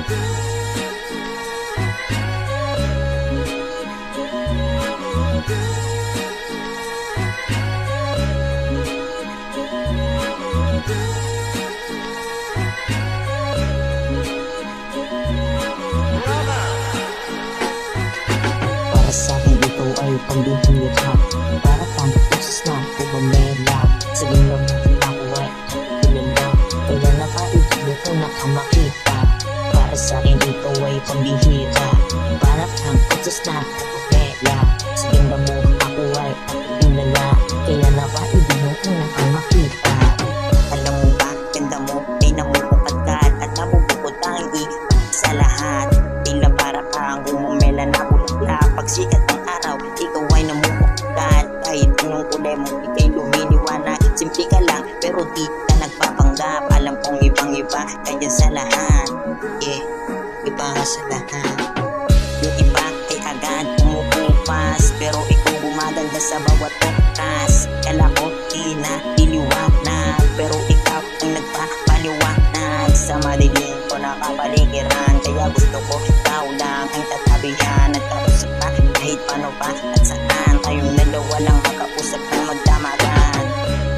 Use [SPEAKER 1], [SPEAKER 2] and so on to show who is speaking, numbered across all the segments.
[SPEAKER 1] Para sa'kin ito ay pambihira, para kang pusos na pumamela. Sa ginawa ako ay kilala, kaya napaibig ko na kang makita. Para sa'kin ito ay pambihira, para kang pusos na pumamela. Sa ginawa mo ako ay kilala, kaya napaibig ko na kang makita.
[SPEAKER 2] Alam mo ba, ganda mo, ay namumukadkad at nabubukod ang sa lahat. Tila para kang umumela na bulaklak. Pagsikat ng araw, ikaw ay namumukadkad. Kahit anong kulay mo, ikay lumiliwanag. Simple ka lang, pero di ka nagpapanggap. Alam kong ibang iba, kaya sa lahat. Iba ka sa lahat. Yung iba ay agad pumupupas, pero ikaw gumaganda sa bawat oras. Kala ko di na diliwanag, pero ikaw ang nagpapaliwanag. Sa madilim ko nakapaligiran, kaya gusto ko ikaw lang ang tatabihan. At kausap ka kahit paano pa at saan, tayong dalawa lang makausap na magdamagan.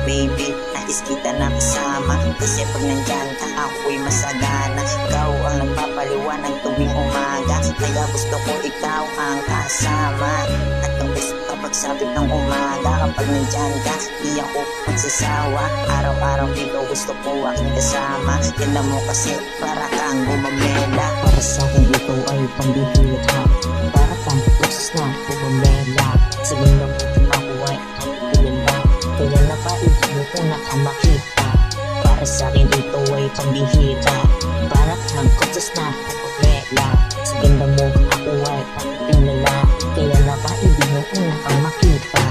[SPEAKER 2] Baby, nais kita na kasama, kasi pag nandyan ka ako'y masagana. Ikaw ang nagpapaliwanag tuwing umaga, kaya gusto ko ikaw ang kasama. At ang gusto kapag sabit ng umaga, kapag nandyan ka di ako magsasawa. Araw-araw ikaw gusto ko aking kasama. Ganda mo kasi para kang gumamela.
[SPEAKER 1] Para sa'kin ito ay pambihira, para kang pusos na pumamela. Sa ginawa ako ay kilala, kaya napaibig ko na kang makita. Para sa'kin ito ay pambihira, para kang pusos na pumamela. Sa ganda mo ako ay kilala, kaya napaibig ko na kang makita.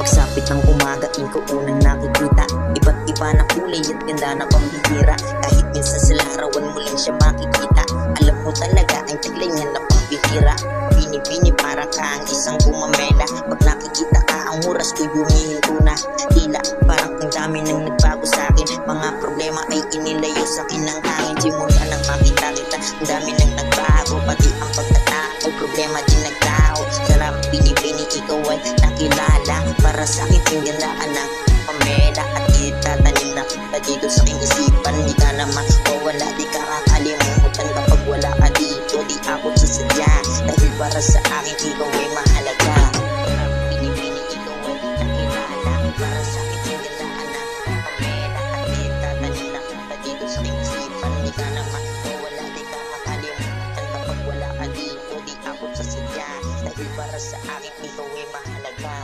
[SPEAKER 2] Pagsapit ng umaga, ikaw unang nakikita. Iba't iba na kulay at ganda na pambihira. Kahit minsan sa larawan mo lang siya makikita. Alam mo talaga ang taglay niya na pambihira. Bini-bini para kang isang gumamela. Pag nakikita ka, ang oras ko humihinto na. Tila parang ang dami nang nagbago sa'kin. Mga problema ay inilayo sa'kin ng hangin. Simula nang makita kita, ang dami nang nagbago. Pati ang pagkatao, problema din naglaho. Sarap bini-bini, ikaw ay nakilala. Para sa'kin tinggalaan ng pamela. At itatanim na kita dito sa aking isipan. Di ka naman mawala, di ka kakalimutan. Kapag wala ka dito, di ako sasadya. Dahil para sa akin, ikaw ay mahalaga. Sarap bini-bini, ikaw ay nakilala. Para sa'kin tinggalaan ng pamela. At itatanim na kita dito sa aking isipan. Di ka naman mawala, di ka kakalimutan. Kapag wala ka dito, di ako sasadya. Dahil para sa akin, ikaw ay mahalaga.